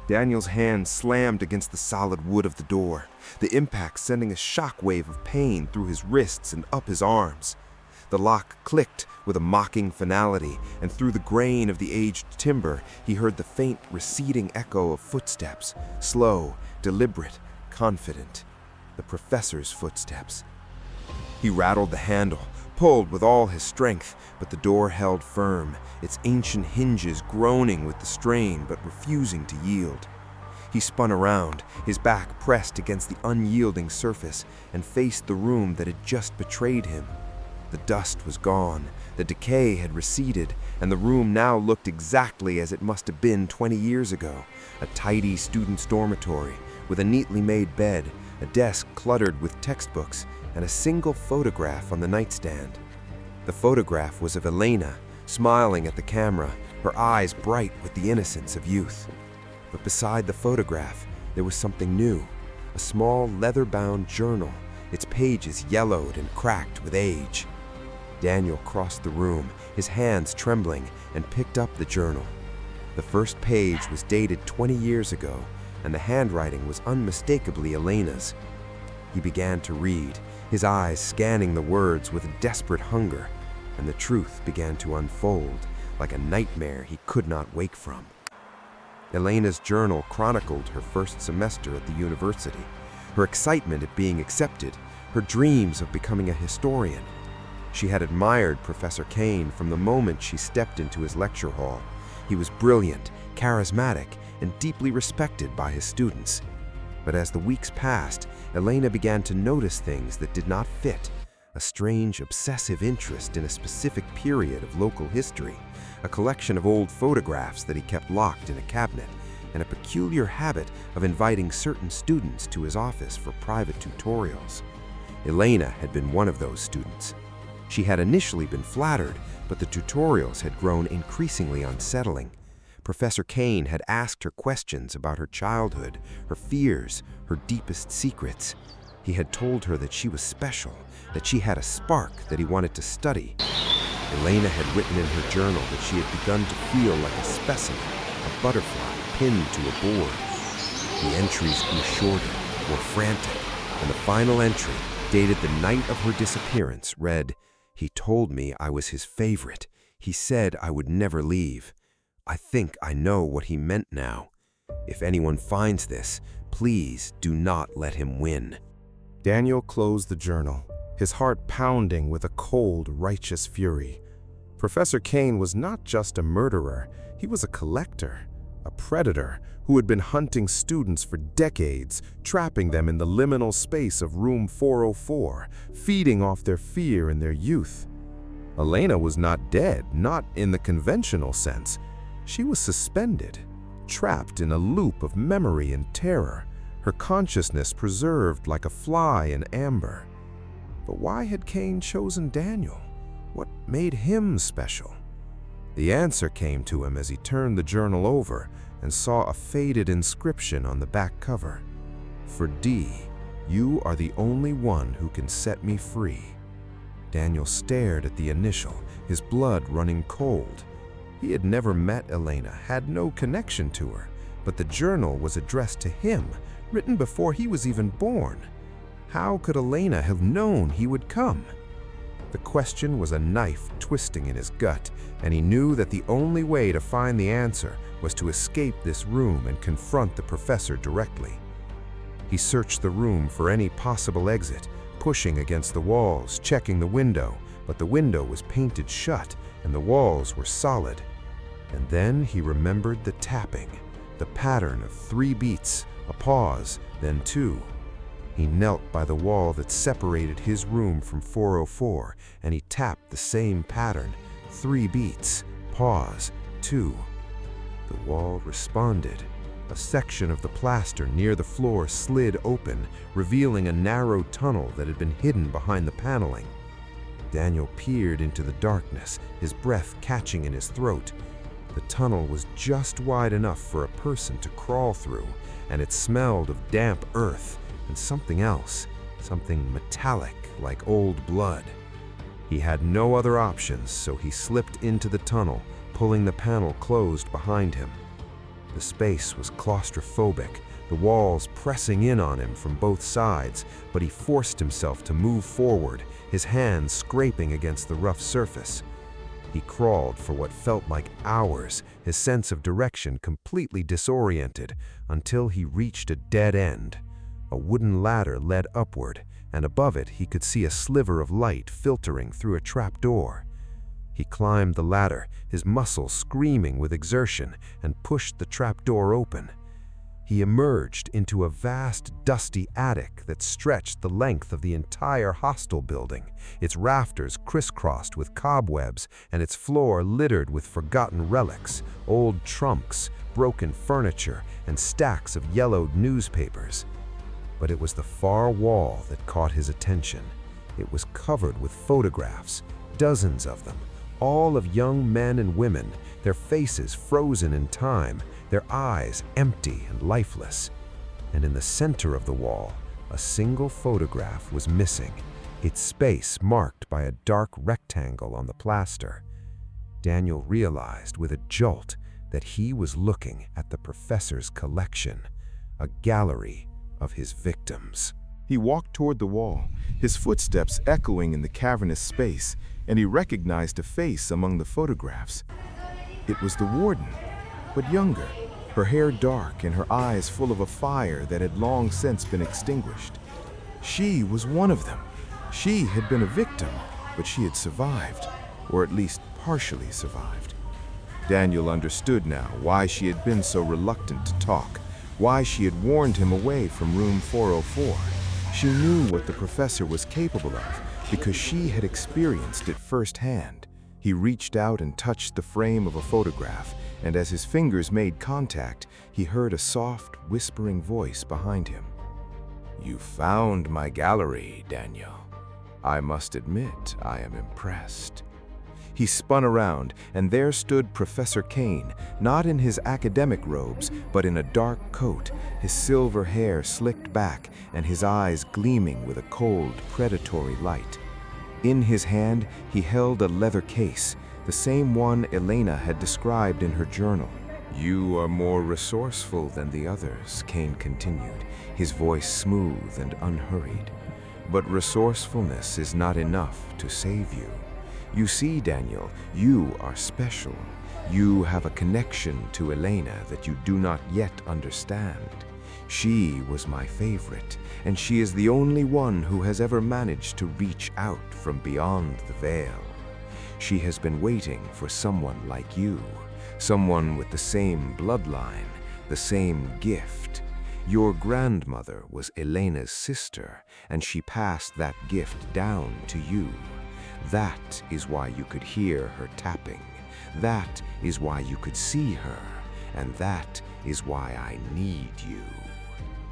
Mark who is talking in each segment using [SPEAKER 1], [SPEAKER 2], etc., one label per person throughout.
[SPEAKER 1] Daniel's hand slammed against the solid wood of the door, the impact sending a shockwave of pain through his wrists and up his arms. The lock clicked with a mocking finality, and through the grain of the aged timber, he heard the faint, receding echo of footsteps, slow, deliberate, confident. The professor's footsteps. He rattled the handle, pulled with all his strength, but the door held firm, its ancient hinges groaning with the strain but refusing to yield. He spun around, his back pressed against the unyielding surface, and faced the room that had just betrayed him. The dust was gone, the decay had receded, and the room now looked exactly as it must have been 20 years ago, a tidy student's dormitory, with a neatly made bed, a desk cluttered with textbooks, and a single photograph on the nightstand. The photograph was of Elena, smiling at the camera, her eyes bright with the innocence of youth. But beside the photograph, there was something new, a small leather-bound journal, its pages yellowed and cracked with age. Daniel crossed the room, his hands trembling, and picked up the journal. The first page was dated 20 years ago, and the handwriting was unmistakably Elena's. He began to read, his eyes scanning the words with a desperate hunger, and the truth began to unfold like a nightmare he could not wake from. Elena's journal chronicled her first semester at the university, her excitement at being accepted, her dreams of becoming a historian. She had admired Professor Kane from the moment she stepped into his lecture hall. He was brilliant, charismatic, and deeply respected by his students. But as the weeks passed, Elena began to notice things that did not fit. A strange, obsessive interest in a specific period of local history, a collection of old photographs that he kept locked in a cabinet, and a peculiar habit of inviting certain students to his office for private tutorials. Elena had been one of those students. She had initially been flattered, but the tutorials had grown increasingly unsettling. Professor Kane had asked her questions about her childhood, her fears, her deepest secrets. He had told her that she was special, that she had a spark that he wanted to study. Elena had written in her journal that she had begun to feel like a specimen, a butterfly pinned to a board. The entries grew shorter, more frantic, and the final entry, dated the night of her disappearance, read, "He told me I was his favorite. He said I would never leave. I think I know what he meant now. If anyone finds this, please do not let him win."
[SPEAKER 2] Daniel closed the journal, his heart pounding with a cold, righteous fury. Professor Kane was not just a murderer, he was a collector, a predator who had been hunting students for decades, trapping them in the liminal space of room 404, feeding off their fear and their youth. Elena was not dead, not in the conventional sense. She was suspended, trapped in a loop of memory and terror, her consciousness preserved like a fly in amber. But why had Kane chosen Daniel? What made him special? The answer came to him as he turned the journal over and saw a faded inscription on the back cover. "For D, you are the only one who can set me free." Daniel stared at the initial, his blood running cold. He had never met Elena, had no connection to her, but the journal was addressed to him, written before he was even born. How could Elena have known he would come? The question was a knife twisting in his gut, and he knew that the only way to find the answer was to escape this room and confront the professor directly. He searched the room for any possible exit, pushing against the walls, checking the window, but the window was painted shut and the walls were solid. And then he remembered the tapping, the pattern of 3 beats, a pause, then 2. He knelt by the wall that separated his room from 404, and he tapped the same pattern, 3 beats, pause, 2. The wall responded. A section of the plaster near the floor slid open, revealing a narrow tunnel that had been hidden behind the paneling. Daniel peered into the darkness, his breath catching in his throat. The tunnel was just wide enough for a person to crawl through, and it smelled of damp earth and something else, something metallic like old blood. He had no other options, so he slipped into the tunnel, pulling the panel closed behind him. The space was claustrophobic, the walls pressing in on him from both sides, but he forced himself to move forward, his hands scraping against the rough surface. He crawled for what felt like hours, his sense of direction completely disoriented, until he reached a dead end. A wooden ladder led upward, and above it he could see a sliver of light filtering through a trapdoor. He climbed the ladder, his muscles screaming with exertion, and pushed the trapdoor open. He emerged into a vast, dusty attic that stretched the length of the entire hostel building, its rafters crisscrossed with cobwebs and its floor littered with forgotten relics, old trunks, broken furniture, and stacks of yellowed newspapers. But it was the far wall that caught his attention. It was covered with photographs, dozens of them, all of young men and women, their faces frozen in time, their eyes empty and lifeless. And in the center of the wall, a single photograph was missing, its space marked by a dark rectangle on the plaster. Daniel realized with a jolt that he was looking at the professor's collection, a gallery of his victims.
[SPEAKER 1] He walked toward the wall, his footsteps echoing in the cavernous space, and he recognized a face among the photographs. It was the warden, but younger, her hair dark and her eyes full of a fire that had long since been extinguished. She was one of them. She had been a victim, but she had survived, or at least partially survived. Daniel understood now why she had been so reluctant to talk, why she had warned him away from room 404. She knew what the professor was capable of because she had experienced it firsthand. He reached out and touched the frame of a photograph, and as his fingers made contact, he heard a soft, whispering voice behind him. "You found my gallery, Daniel. I must admit, I am impressed." He spun around, and there stood Professor Kane, not in his academic robes, but in a dark coat, his silver hair slicked back and his eyes gleaming with a cold, predatory light. In his hand, he held a leather case, the same one Elena had described in her journal. "You are more resourceful than the others," Kane continued, his voice smooth and unhurried. "But resourcefulness is not enough to save you. You see, Daniel, you are special. You have a connection to Elena that you do not yet understand. She was my favorite, and she is the only one who has ever managed to reach out from beyond the veil. She has been waiting for someone like you, someone with the same bloodline, the same gift. Your grandmother was Elena's sister, and she passed that gift down to you. That is why you could hear her tapping. That is why you could see her. And that is why I need you."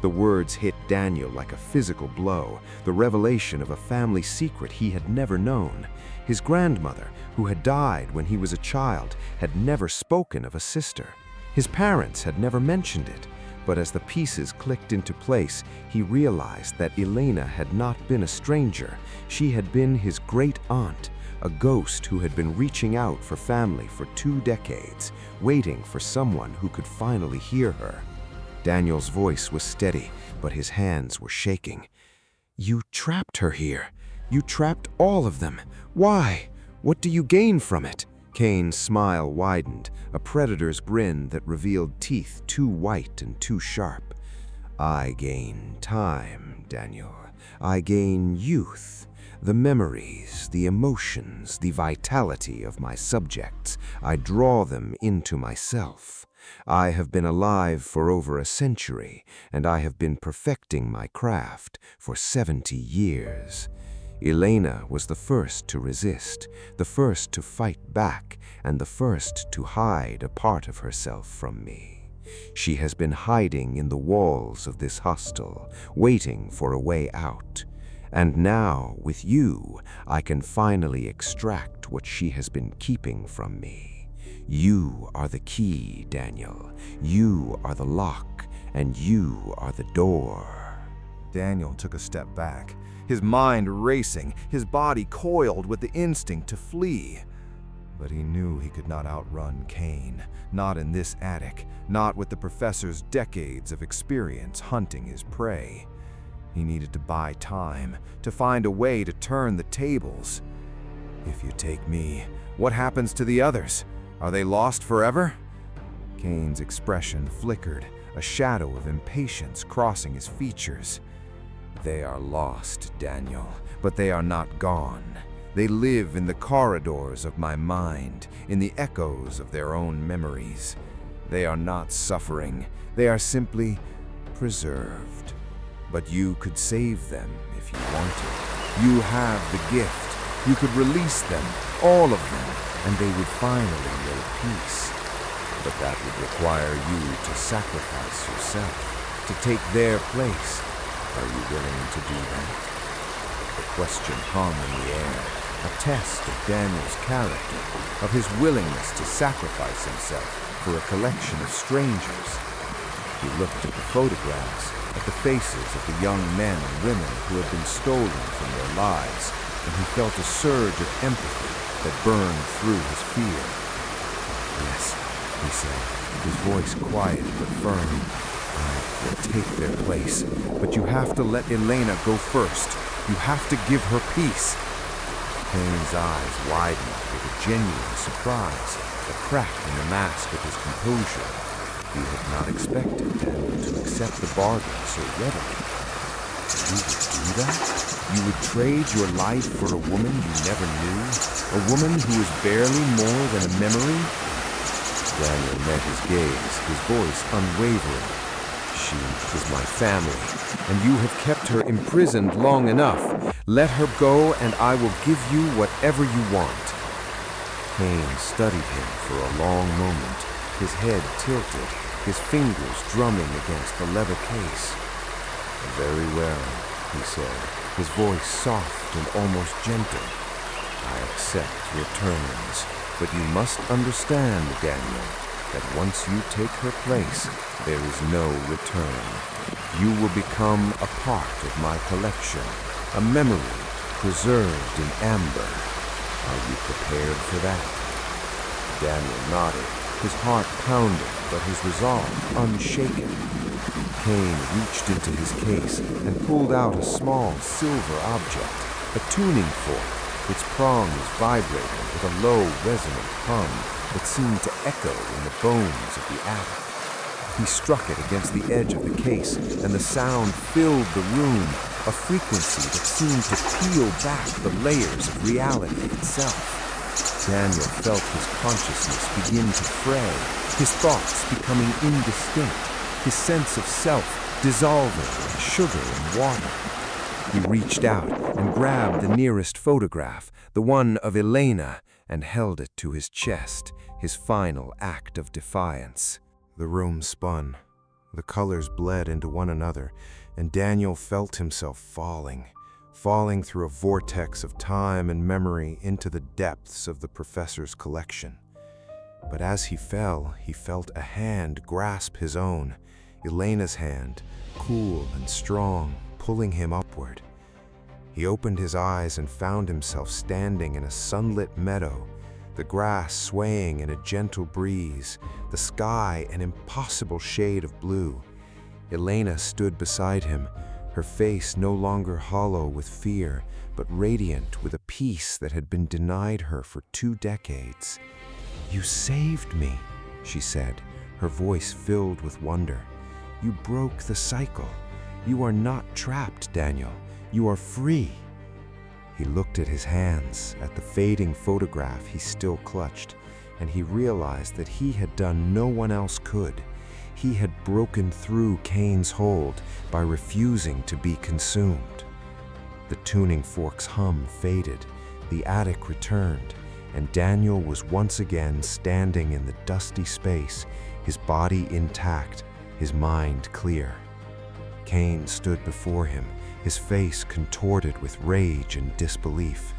[SPEAKER 1] The words hit Daniel like a physical blow, the revelation of a family secret he had never known. His grandmother, who had died when he was a child, had never spoken of a sister. His parents had never mentioned it. But as the pieces clicked into place, he realized that Elena had not been a stranger. She had been his great aunt, a ghost who had been reaching out for family for 2 decades, waiting for someone who could finally hear her. Daniel's voice was steady, but his hands were shaking. "You trapped her here. You trapped all of them. Why? What do you gain from it?" Kane's smile widened, a predator's grin that revealed teeth too white and too sharp. "I gain time, Daniel. I gain youth, the memories, the emotions, the vitality of my subjects. I draw them into myself. I have been alive for over a century, and I have been perfecting my craft for 70 years. Elena was the first to resist, the first to fight back, and the first to hide a part of herself from me. She has been hiding in the walls of this hostel, waiting for a way out. And now, with you, I can finally extract what she has been keeping from me. You are the key, Daniel. You are the lock, and you are the door." Daniel took a step back, his mind racing, his body coiled with the instinct to flee.
[SPEAKER 2] But he knew he could not outrun Kane, not in this attic, not with the professor's decades of experience hunting his prey. He needed to buy time, to find a way to turn the tables. If you take me, what happens to the others? Are they lost forever? Kane's expression flickered, a shadow of impatience crossing his features. They are lost, Daniel, but they are not gone. They live in the corridors of my mind, in the echoes of their own memories. They are not suffering, they are simply preserved. But you could save them if you wanted. You have the gift. You could release them, all of them, and they would finally know peace. But that would require you to sacrifice yourself, to take their place. Are you willing to do that? The question hung in the air, a test of Daniel's character, of his willingness to sacrifice himself for a collection of strangers. He looked at the photographs, at the faces of the young men and women who had been stolen from their lives, and he felt a surge of empathy that burned through his fear. Yes, he said, his voice quiet but firm. I will take their place, but you have to let Elena go first. You have to give her peace. Kane's eyes widened with a genuine surprise, a crack in the mask of his composure. He had not expected Daniel to accept the bargain so readily. You would do that? You would trade your life for a woman you never knew? A woman who is barely more than a memory? Daniel met his gaze, his voice unwavering. She is my family, and you have kept her imprisoned long enough. Let her go, and I will give you whatever you want. Kane studied him for a long moment, his head tilted, his fingers drumming against the leather case. Very well, he said, his voice soft and almost gentle. I accept your terms, but you must understand, Daniel, that once you take her place, there is no return. You will become a part of my collection, a memory preserved in amber. Are you prepared for that? Daniel nodded, his heart pounding, but his resolve unshaken. Kane reached into his case and pulled out a small silver object, a tuning fork, its prongs vibrating with a low, resonant hum that seemed to echo in the bones of the attic. He struck it against the edge of the case, and the sound filled the room, a frequency that seemed to peel back the layers of reality itself. Daniel felt his consciousness begin to fray, his thoughts becoming indistinct, his sense of self dissolving like sugar in water. He reached out and grabbed the nearest photograph, the one of Elena, and held it to his chest, his final act of defiance. The room spun. The colors bled into one another, and Daniel felt himself falling through a vortex of time and memory into the depths of the professor's collection. But as he fell, he felt a hand grasp his own, Elena's hand, cool and strong, pulling him upward. He opened his eyes and found himself standing in a sunlit meadow, the grass swaying in a gentle breeze, the sky an impossible shade of blue. Elena stood beside him, her face no longer hollow with fear, but radiant with a peace that had been denied her for 2 decades. "You saved me," she said, her voice filled with wonder. "You broke the cycle. You are not trapped, Daniel. You are free." He looked at his hands, at the fading photograph he still clutched, and he realized that he had done no one else could. He had broken through Kane's hold by refusing to be consumed. The tuning fork's hum faded, the attic returned, and Daniel was once again standing in the dusty space, his body intact, his mind clear. Kane stood before him, his face contorted with rage and disbelief.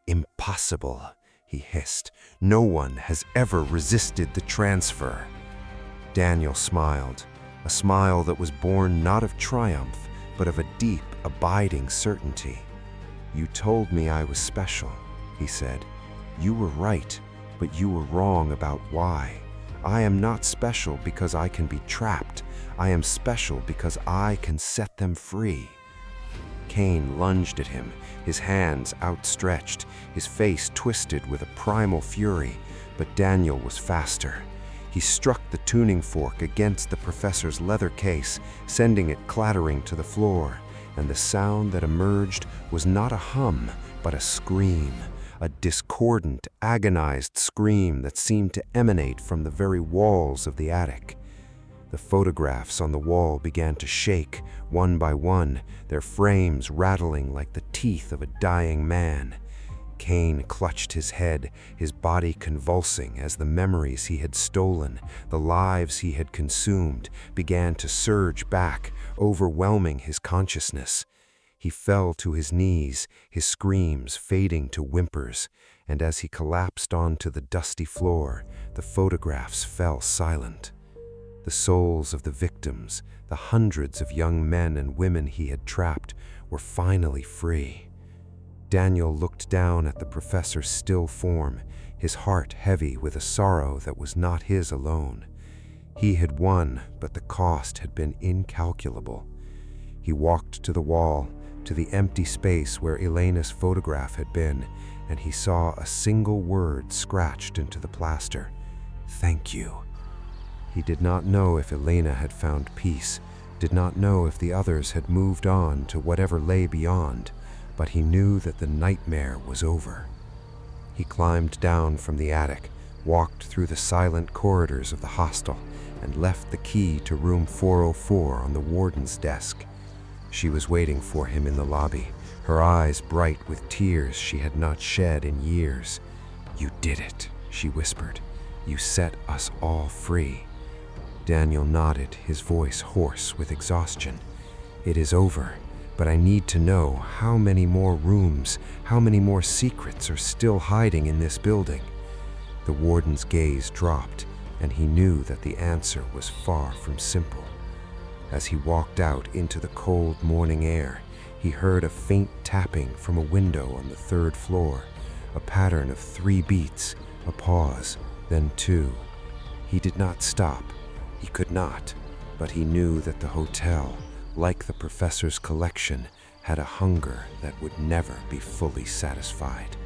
[SPEAKER 2] "Impossible," he hissed. "No one has ever resisted the transfer." Daniel smiled, a smile that was born not of triumph, but of a deep, abiding certainty. "You told me I was special," he said. "You were right,
[SPEAKER 1] but you were wrong about why. I am not special because I can be trapped. I am special because I can set them free." Kane lunged at him, his hands outstretched, his face twisted with a primal fury, but Daniel was faster. He struck the tuning fork against the professor's leather case, sending it clattering to the floor, and the sound that emerged was not a hum, but a scream, a discordant, agonized scream that seemed to emanate from the very walls of the attic. The photographs on the wall began to shake, one by one, their frames rattling like the teeth of a dying man. Kane clutched his head, his body convulsing as the memories he had stolen, the lives he had consumed, began to surge back, overwhelming his consciousness. He fell to his knees, his screams fading to whimpers, and as he collapsed onto the dusty floor, the photographs fell silent. The souls of the victims, the hundreds of young men and women he had trapped, were finally free. Daniel looked down at the professor's still form, his heart heavy with a sorrow that was not his alone. He had won, but the cost had been incalculable. He walked to the wall, to the empty space where Elena's photograph had been, and he saw a single word scratched into the plaster: "Thank you." He did not know if Elena had found peace, did not know if the others had moved on to whatever lay beyond, but he knew that the nightmare was over. He climbed down from the attic, walked through the silent corridors of the hostel, and left the key to room 404 on the warden's desk. She was waiting for him in the lobby, her eyes bright with tears she had not shed in years. "You did it," she whispered. "You set us all free." Daniel nodded, his voice hoarse with exhaustion. "It is over, but I need to know how many more rooms, how many more secrets are still hiding in this building." The warden's gaze dropped, and he knew that the answer was far from simple. As he walked out into the cold morning air, he heard a faint tapping from a window on the 3rd floor, a pattern of 3 beats, a pause, then 2. He did not stop. He could not, but he knew that the hotel, like the professor's collection, had a hunger that would never be fully satisfied,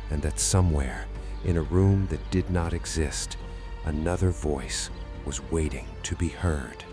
[SPEAKER 1] and that somewhere, in a room that did not exist, another voice was waiting to be heard.